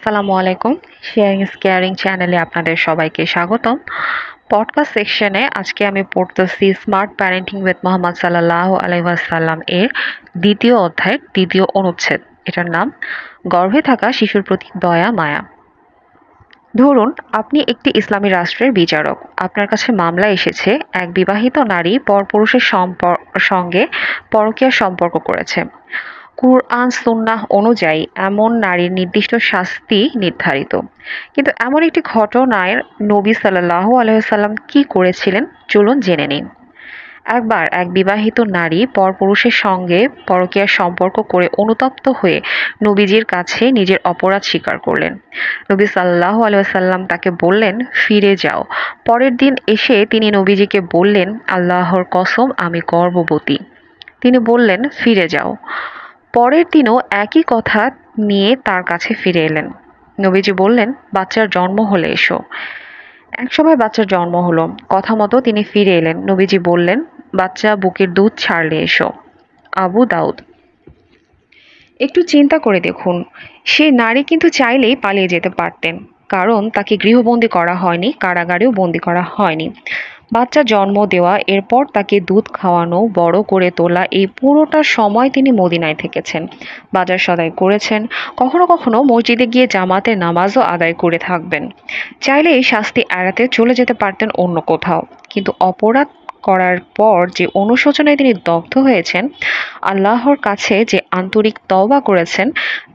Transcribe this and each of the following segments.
আসসালামু আলাইকুম। Sharing is caring চ্যানেলে আপনাদের সবাইকে স্বাগতম। পডকাস্ট সেকশনে আজকে আমি পড়তেছি স্মার্ট প্যারেন্টিং উইথ মোহাম্মদ সাল্লাল্লাহু আলাইহি ওয়াসাল্লাম এর দ্বিতীয় অধ্যায়ের দ্বিতীয় অনুচ্ছেদ। এটার নাম গর্ভে থাকা শিশুর প্রতি দয়া মায়া। ধরুন আপনি একটি ইসলামী রাষ্ট্রের বিচারক। আপনার কাছে মামলা এসেছে, এক বিবাহিত নারী পরপুরুষের সঙ্গে পরকীয়া সম্পর্ক করেছে। কুরআন সুন্নাহ অনুযায়ী এমন নারীর নির্দিষ্ট শাস্তি নির্ধারিত। কিন্তু এমন একটি ঘটনায় নবী সাল্লাল্লাহু আলাইহি ওয়াসাল্লাম কি করেছিলেন, চলুন জেনে নিন। একবার এক বিবাহিত নারী পরপুরুষের সঙ্গে পরকীয়ার সম্পর্ক করে অনুতপ্ত হয়ে নবীজির কাছে নিজের অপরাধ স্বীকার করলেন। নবী সাল্লাল্লাহু আলাইহি ওয়াসাল্লাম তাকে বললেন, ফিরে যাও। পরের দিন এসে তিনি নবীজিকে বললেন, আল্লাহর কসম আমি গর্ভবতী। তিনি বললেন, ফিরে যাও। পরের দিনও একই কথা নিয়ে তার কাছে ফিরে এলেন। নবীজি বললেন, বাচ্চার জন্ম হলে এসো। একসময় বাচ্চার জন্ম হলো। কথা মতো তিনি ফিরে এলেন। নবীজি বললেন, বাচ্চা বুকের দুধ ছাড়লে এসো। আবু দাউদ। একটু চিন্তা করে দেখুন, সে নারী কিন্তু চাইলেই পালিয়ে যেতে পারতেন, কারণ তাকে গৃহবন্দী করা হয়নি, কারাগারেও বন্দী করা হয়নি। বাচ্চা জন্ম দেওয়া, এরপর তাকে দুধ খাওয়ানো, বড় করে তোলা, এই পুরোটা সময় তিনি মদিনায় থেকেছেন, বাজার সদাই করেছেন, কখনো কখনো মসজিদে গিয়ে জামাতে নামাজও আদায় করে থাকবেন। চাইলে এই শাস্তি এড়াতে চলে যেতে পারতেন অন্য কোথাও, কিন্তু অপরাধ করার পর যে অনুশোচনায় তিনি দগ্ধ হয়েছেন, আল্লাহর কাছে যে আন্তরিক তওবা করেছেন,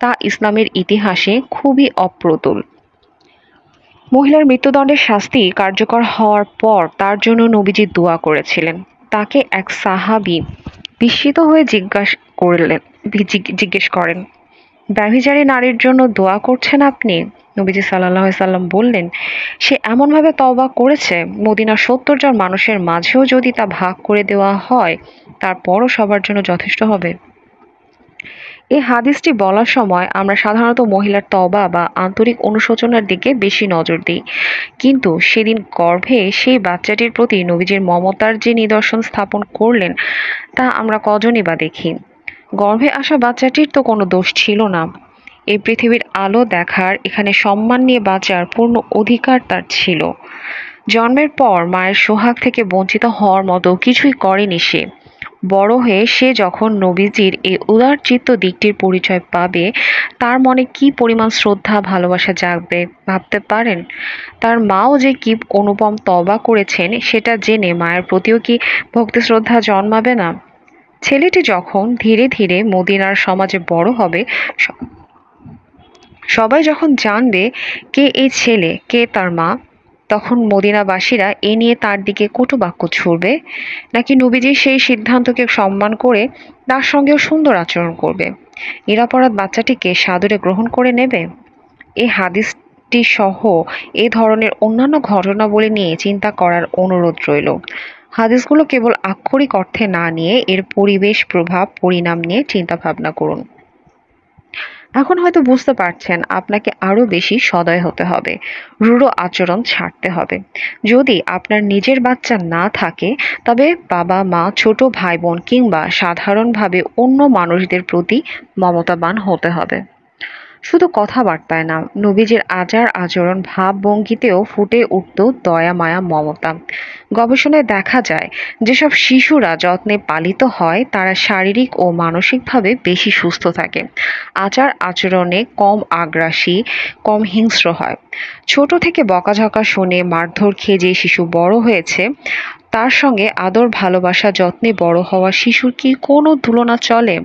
তা ইসলামের ইতিহাসে খুবই অপ্রতুল। মহিলার মৃত্যুদণ্ডের শাস্তি কার্যকর হওয়ার পর তার জন্য নবীজি দোয়া করেছিলেন। তাকে এক সাহাবী বিস্মিত হয়ে জিজ্ঞেস করেন, ব্যভিচারী নারীর জন্য দোয়া করছেন আপনি? নবীজি সাল্লাল্লাহু আলাইহি সাল্লাম বললেন, সে এমনভাবে তওবা করেছে, মদিনার ৭০ জন মানুষের মাঝেও যদি তা ভাগ করে দেওয়া হয়, তারপরও সবার জন্য যথেষ্ট হবে। এই হাদিসটি বলার সময় আমরা সাধারণত মহিলার তওবা বা আন্তরিক অনুশোচনার দিকে বেশি নজর দিই, কিন্তু সেদিন গর্ভে সেই বাচ্চাটির প্রতি নবীজির মমতার যে নিদর্শন স্থাপন করলেন, তা আমরা কজনই বা দেখি। গর্ভে আসা বাচ্চাটির তো কোনো দোষ ছিল না। এই পৃথিবীর আলো দেখার, এখানে সম্মান নিয়ে বাঁচার পূর্ণ অধিকার তার ছিল। জন্মের পর মায়ের সোহাগ থেকে বঞ্চিত হওয়ার মতো কিছুই করেনি সে। বড় হয়ে সে যখন নবীজির এই উদারচিত্ত দিকটির পরিচয় পাবে, তার মনে কি পরিমাণ শ্রদ্ধা ভালোবাসা জাগবে ভাবতে পারেন? তার মাও যে কি অনুপম তওবা করেছেন, সেটা জেনে মায়ের প্রতিও কি ভক্তি শ্রদ্ধা জন্মাবে না? ছেলেটি যখন ধীরে ধীরে মদিনার সমাজে বড় হবে, সবাই যখন জানবে কে এই ছেলে, কে তার মা, তখন মদিনাবাসীরা এ নিয়ে তার দিকে কটু বাক্য ছুড়বে, নাকি নবীজি সেই সিদ্ধান্তকে সম্মান করে তার সঙ্গেও সুন্দর আচরণ করবে, নিরাপরাধ বাচ্চাটিকে সাদরে গ্রহণ করে নেবে? এই হাদিসটি সহ এ ধরনের অন্যান্য ঘটনাবলী নিয়ে চিন্তা করার অনুরোধ রইল। হাদিসগুলো কেবল আক্ষরিক অর্থে না নিয়ে এর পরিবেশ, প্রভাব, পরিণাম নিয়ে চিন্তা ভাবনা করুন। এখন হয়তো বুঝতে পারছেন আপনাকে আরো বেশি সদয় হতে হবে, রূঢ় আচরণ ছাড়তে হবে। যদি আপনার নিজের বাচ্চা না থাকে, তবে বাবা মা, ছোট ভাই বোন কিংবা সাধারণভাবে অন্য মানুষদের প্রতি মমতাবান হতে হবে। শুধু কথাবার্তায় না, নবীজির আচার আচরণ, ভাবভঙ্গিতেও ফুটে উঠত দয়া মায়া মমতা। গবেষণায় দেখা যায়, যেসব শিশুরা যত্নে পালিত হয় তারা শারীরিক ও মানসিকভাবে বেশি সুস্থ থাকে, আচার আচরণে কম আগ্রাসী, কম হিংস্র হয়। ছোট থেকে বকাঝকা শুনে মারধর খেয়ে যে শিশু বড় হয়েছে, তার সঙ্গে আদর ভালোবাসা যত্নে বড় হওয়া শিশুর কি কোনো তুলনা চলে?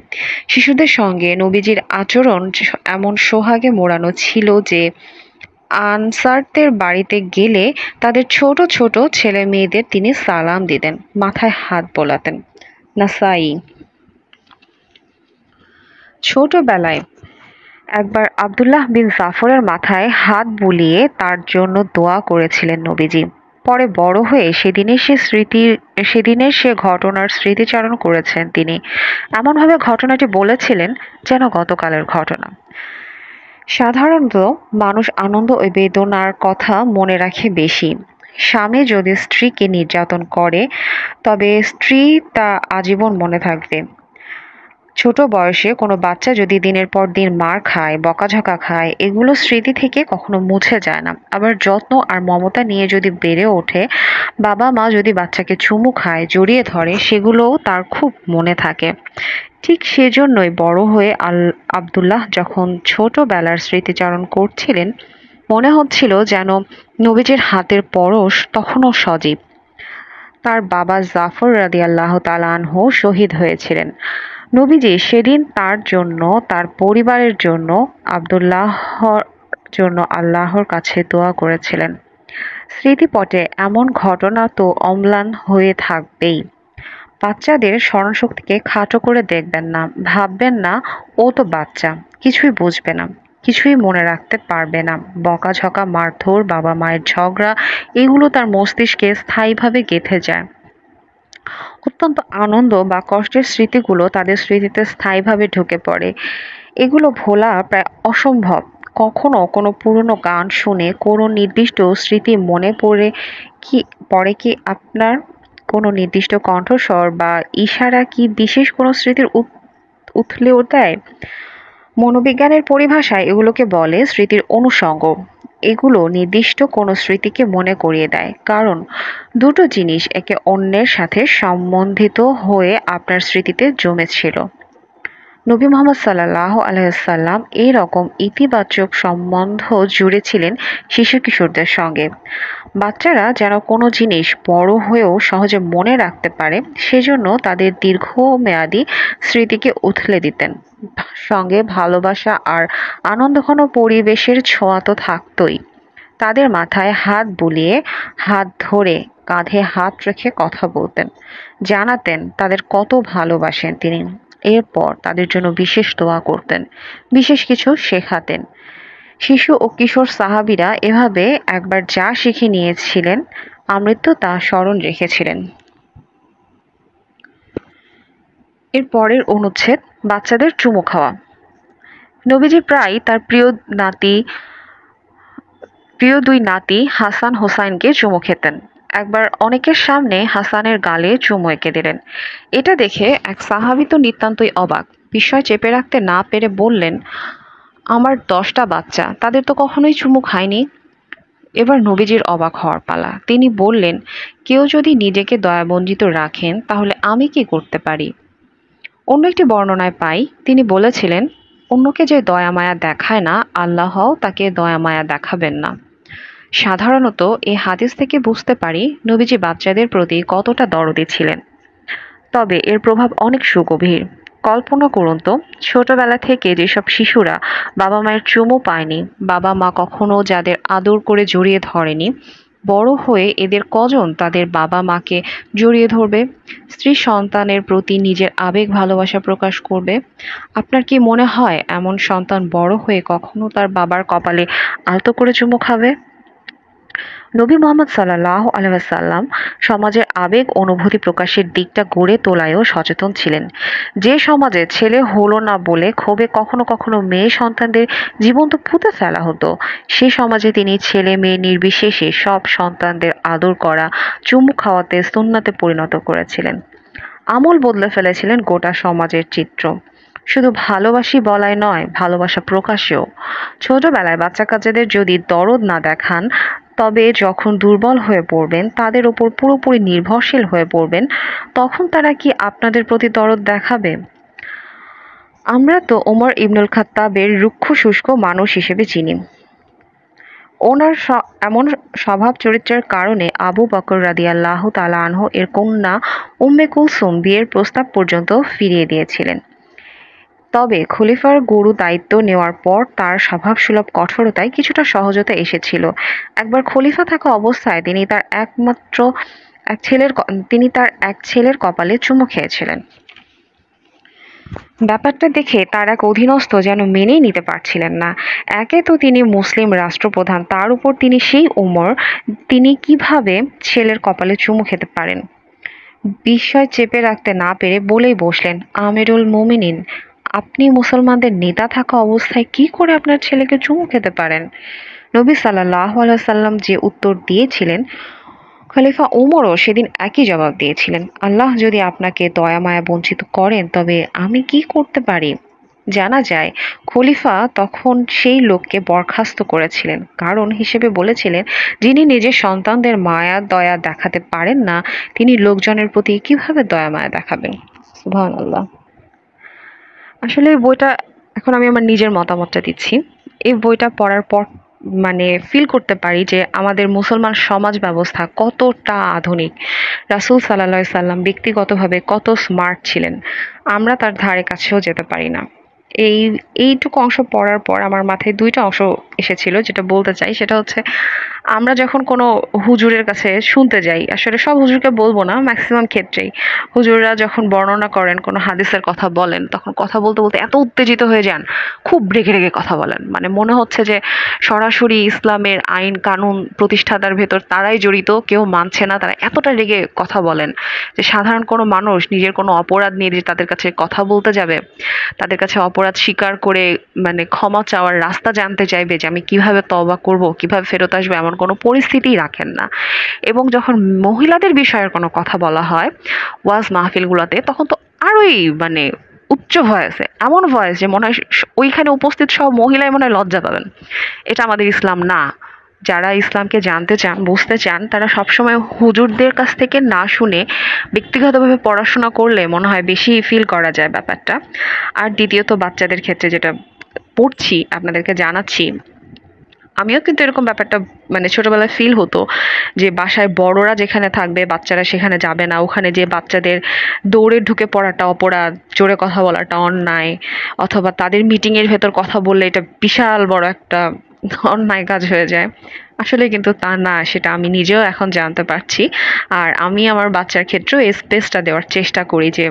শিশুদের সঙ্গে নবীজির আচরণ এমন সোহাগে মোড়ানো ছিল যে আনসারদের বাড়িতে গেলে তাদের ছোট ছোট ছেলে মেয়েদের তিনি সালাম দিতেন, মাথায় হাত বোলাতেন। নাসাই। ছোটবেলায় একবার আব্দুল্লাহ বিন জাফরের মাথায় হাত বুলিয়ে তার জন্য দোয়া করেছিলেন নবীজি। পরে বড় হয়ে সেদিনের সে ঘটনার স্মৃতিচারণ করেছেন তিনি। এমনভাবে ঘটনাটি বলেছিলেন যেন গতকালের ঘটনা। সাধারণত মানুষ আনন্দ ও বেদনার কথা মনে রাখে বেশি। স্বামী যদি স্ত্রীকে নির্যাতন করে, তবে স্ত্রী তা আজীবন মনে থাকবে। ছোট বয়সে কোনো বাচ্চা যদি দিনের পর দিন মার খায়, বকাঝকা খায়, এগুলো স্মৃতি থেকে কখনো মুছে যায় না। আবার যত্ন আর মমতা নিয়ে যদি বেড়ে ওঠে, বাবা-মা যদি বাচ্চাকে চুমু খায়, জড়িয়ে ধরে, সেগুলোও তার খুব মনে থাকে। ঠিক সেজন্যই বড় হয়ে আব্দুল্লাহ যখন ছোটবেলার স্মৃতিচারণ করছিলেন, মনে হচ্ছিল যেন নবীজির হাতের পরশ তখনও সজীব। তার বাবা জাফর রাদিয়াল্লাহু তাআলা আনহু শহীদ হয়েছিলেন। নবীজি সেদিন তার জন্য, তার পরিবারের জন্য, আব্দুল্লাহর জন্য আল্লাহর কাছে দোয়া করেছিলেন। স্মৃতিপটে এমন ঘটনা তো অম্লান হয়ে থাকবেই। বাচ্চাদের স্মরণশক্তিকে খাটো করে দেখবেন না, ভাববেন না ও তো বাচ্চা, কিছুই বুঝবে না, কিছুই মনে রাখতে পারবে না। বকাঝকা, মারধর, বাবা-মায়ের ঝগড়া, এগুলো তার মস্তিষ্কে স্থায়ীভাবে গেঁথে যায়। অত্যন্ত আনন্দ বা কষ্টের স্মৃতিগুলো তাদের স্মৃতিতে স্থায়ীভাবে ঢুকে পড়ে। এগুলো ভোলা প্রায় অসম্ভব। কখনো কোনো পুরনো গান শুনে কোনো নির্দিষ্ট স্মৃতি মনে পড়ে কি আপনার? কোনো নির্দিষ্ট কণ্ঠস্বর বা ইশারা কি বিশেষ কোনো স্মৃতির উথলেও দেয়? মনোবিজ্ঞানের পরিভাষায় এগুলোকে বলে স্মৃতির অনুষঙ্গ। এগুলো নির্দিষ্ট কোনো স্মৃতিকে মনে করিয়ে দেয়, কারণ দুটো জিনিস একে অন্যের সাথে সম্বন্ধিত হয়ে আপনার স্মৃতিতে জমেছিল। নবী মুহাম্মদ সাল্লাল্লাহু আলাইহি ওয়াসাল্লাম এই রকম ইতিবাচক সম্বন্ধ জুড়েছিলেন শিশু কিশোরদের সঙ্গে। বাচ্চারা যেন কোনো জিনিস বড় হয়েও সহজে মনে রাখতে পারে, সেজন্য তাদের দীর্ঘমেয়াদী স্মৃতিকে উথলে দিতেন। সঙ্গে ভালোবাসা আর আনন্দঘন পরিবেশের ছোঁয়া তো থাকতই। তাদের মাথায় হাত বুলিয়ে, হাত ধরে, কাঁধে হাত রেখে কথা বলতেন, জানাতেন তাদের কত ভালোবাসেন তিনি। এরপর তাদের জন্য বিশেষ দোয়া করতেন, বিশেষ কিছু শেখাতেন। শিশু ও কিশোর সাহাবীরা এভাবে একবার যা শিখে নিয়েছিলেন, আমৃত্যু তা স্মরণ রেখেছিলেন। এর পরের অনুচ্ছেদ, বাচ্চাদের চুমু খাওয়া। নবীজি প্রায় তার প্রিয় দুই নাতি হাসান হোসাইনকে চুমু খেতেন। একবার অনেকের সামনে হাসানের গালে চুমু এঁকে দিলেন। এটা দেখে এক সাহাবী তো নিতান্তই অবাক। বিস্ময় চেপে রাখতে না পেরে বললেন, আমার 10টা বাচ্চা, তাদের তো কখনোই চুমু খায়নি। এবার নবীজির অবাক হওয়ার পালা। তিনি বললেন, কেউ যদি নিজেকে দয়াবঞ্চিত রাখেন তাহলে আমি কি করতে পারি? অন্য একটি বর্ণনায় পাই, তিনি বলেছিলেন, অন্যকে যে দয়া মায়া দেখায় না, আল্লাহও তাকে দয়া মায়া দেখাবেন না। সাধারণত এই হাদিস থেকে বুঝতে পারি নবীজি বাচ্চাদের প্রতি কতটা দরদি ছিলেন। তবে এর প্রভাব অনেক সুগভীর। কল্পনা করুন তো, ছোটবেলা থেকে যেসব শিশুরা বাবা মায়ের চুমু পায়নি, বাবা মা কখনো যাদের আদর করে জড়িয়ে ধরেনি, বড় হয়ে এদের কজন তাদের বাবা মাকে জড়িয়ে ধরবে, স্ত্রী সন্তানের প্রতি নিজের আবেগ ভালোবাসা প্রকাশ করবে? আপনার কি মনে হয় এমন সন্তান বড় হয়ে কখনো তার বাবার কপালে আলতো করে চুমু খাবে? নবী মুহাম্মদ সাল্লাল্লাহু আলাইহি ওয়াসাল্লাম সমাজের আবেগ অনুভূতি প্রকাশের দিকটা গড়ে তোলায়ও সচেতন ছিলেন। যে সমাজে ছেলে হলো না বলে ক্ষোভে কখনো কখনো মেয়ে সন্তানদের জীবন্ত পুঁতে ফেলা হতো, সে সমাজে তিনি ছেলে মেয়ে নির্বিশেষে সব সন্তানদের আদর করা, চুমু খাওয়াতে সুন্নাতে পরিণত করেছিলেন। আমল বদলে ফেলেছিলেন গোটা সমাজের চিত্র। শুধু ভালোবাসি বলাই নয়, ভালোবাসা প্রকাশেও। ছোটবেলায় বাচ্চা কাচ্চাদের যদি দরদ না দেখান, তবে যখন দুর্বল হয়ে পড়বেন, তাদের ওপর পুরোপুরি নির্ভরশীল হয়ে পড়বেন, তখন তারা কি আপনাদের প্রতি দরদ দেখাবে? আমরা তো ওমর ইবনুল খাত্তাবের রুক্ষ শুষ্ক মানুষ হিসেবে চিনি। ওনার এমন স্বভাব চরিত্রের কারণে আবু বকর রাদিয়াল্লাহু তাআলা আনহু এর কন্যা উম্মে কুলসুম বিয়ের প্রস্তাব পর্যন্ত ফিরিয়ে দিয়েছিলেন। তবে খলিফার গুরু দায়িত্ব নেওয়ার পর তার স্বভাবসুলভ কঠোরতায় কিছুটা সহজতা এসেছিল। একবার খলিফা থাকা অবস্থায় তিনি তার এক ছেলের কপালে চুমু খেয়েছিলেন। ব্যাপারটা দেখে তার এক অধীনস্থ যেন মেনেই নিতে পারছিলেন না। একে তো তিনি মুসলিম রাষ্ট্রপ্রধান, তার উপর তিনি সেই ওমর, তিনি কিভাবে ছেলের কপালে চুমু খেতে পারেন? বিস্ময় চেপে রাখতে না পেরে বলেই বসলেন, আমিরুল মুমিনিন, আপনি মুসলমানদের নেতা থাকা অবস্থায় কি করে আপনার ছেলেকে চুমু খেতে পারেন? নবী সাল্লাল্লাহু আলাইহি ওয়াসাল্লাম যে উত্তর দিয়েছিলেন, খলিফা ওমরও সেদিন একই জবাব দিয়েছিলেন, আল্লাহ যদি আপনাকে দয়া মায়া বঞ্চিত করেন তবে আমি কি করতে পারি। জানা যায় খলিফা তখন সেই লোককে বরখাস্ত করেছিলেন, কারণ হিসেবে বলেছিলেন যিনি নিজের সন্তানদের মায়া দয়া দেখাতে পারেন না তিনি লোকজনের প্রতি কিভাবে দয়া মায়া দেখাবেন। সুবহানাল্লাহ। আসলে এই বইটা, এখন আমি আমার নিজের মতামতটা দিচ্ছি। এই বইটা পড়ার পর মানে ফিল করতে পারি যে আমাদের মুসলমান সমাজ ব্যবস্থা কতটা আধুনিক। রাসূল সাল্লাল্লাহু আলাইহি সাল্লাম ব্যক্তিগতভাবে কত স্মার্ট ছিলেন, আমরা তার ধারে কাছেও যেতে পারি না। এই এইটুকু অংশ পড়ার পর আমার মাথায় ২ টা অংশ এসেছিল যেটা বলতে চাই। সেটা হচ্ছে আমরা যখন কোনো হুজুরের কাছে শুনতে যাই, আসলে সব হুজুরকে বলব না, মেক্সিমাম ক্ষেত্রেই হুজুররা যখন বর্ণনা করেন, কোনো হাদিসের কথা বলেন, তখন কথা বলতে, বলতে এত উত্তেজিত হয়ে যান, খুব রেগে, রেগে কথা বলেন। মানে মনে হচ্ছে যে সরাসরি ইসলামের আইন কানুন প্রতিষ্ঠাতার ভেতর তারাই জড়িত, কেউ মানছে না। তারা এতটা রেগে কথা বলেন যে সাধারণ কোনো মানুষ নিজের কোনো অপরাধ নিয়ে যে তাদের কাছে কথা বলতে যাবে, তাদের কাছে অপরাধ স্বীকার করে মানে ক্ষমা চাওয়ার রাস্তা জানতে চাইবে যে আমি কিভাবে তওবা করব, কিভাবে ফেরত আসবো, এমন কোনো পরিস্থিতিই রাখেন না। এবং যখন মহিলাদের বিষয়ের কোনো কথা বলা হয় ওয়াজ মাহফিলগুলোতে, তখন তো আরোই মানে উচ্চ ভয়েসে, এমন ভয়েস যে মনে হয় ওইখানে উপস্থিত সব মহিলাই মনে হয় লজ্জা পাবেন। এটা আমাদের ইসলাম না। যারা ইসলামকে জানতে চান, বুঝতে চান, তারা সবসময় হুজুরদের কাছ থেকে না শুনে ব্যক্তিগতভাবে পড়াশোনা করলে মনে হয় বেশি ফিল করা যায় ব্যাপারটা। আর দ্বিতীয়ত বাচ্চাদের ক্ষেত্রে যেটা পড়ছি, আপনাদেরকে জানাচ্ছি, আমিও কিন্তু এরকম ব্যাপারটা মানে ছোটবেলায় ফিল হতো যে বাসায় বড়রা যেখানে থাকবে বাচ্চারা সেখানে যাবে না, ওখানে যে বাচ্চাদের দৌড়ে ঢুকে পড়াটা অপরাধ, জোরে কথা বলাটা অন্যায়, অথবা তাদের মিটিং এর ভেতর কথা বললে এটা বিশাল বড় একটা অন্যায় কাজ হয়ে যায়। আসলে কিন্তু তা না, সেটা আমি নিজেও এখন জানতে পারছি। আর আমি আমার বাচ্চার ক্ষেত্রেও এই স্পেসটা দেওয়ার চেষ্টা করি যে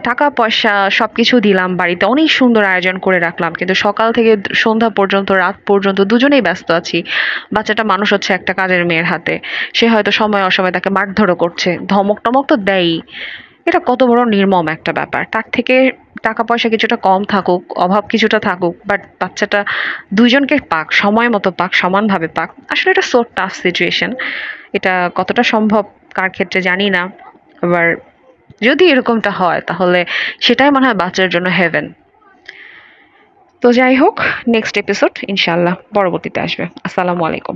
টাকা পয়সা সবকিছু দিলাম, বাড়িতে অনেক সুন্দর আয়োজন করে রাখলাম, কিন্তু সকাল থেকে সন্ধ্যা পর্যন্ত, রাত পর্যন্ত দুজনেই ব্যস্ত আছি। বাচ্চাটা মানুষ হচ্ছে একটা কাজের মেয়ের হাতে, সে হয়তো সময় অসময় তাকে মারধরও করছে, ধমক টমক তো দেয়ই। এটা কত বড় নির্মম একটা ব্যাপার। তার থেকে টাকা পয়সা কিছুটা কম থাকুক, অভাব কিছুটা থাকুক, বাট বাচ্চাটা দুইজনকে পাক, সময় মতো পাক, সমানভাবে পাক। আসলে এটা সো টাফ সিচুয়েশন। এটা কতটা সম্ভব কার ক্ষেত্রে জানি না। আবার যদি এরকমটা হয় তাহলে সেটাই মনে হয় বাচ্চার জন্য হেভেন। তো যাই হোক, নেক্সট এপিসোড ইনশাল্লাহ পরবর্তীতে আসবে। আসসালামু আলাইকুম।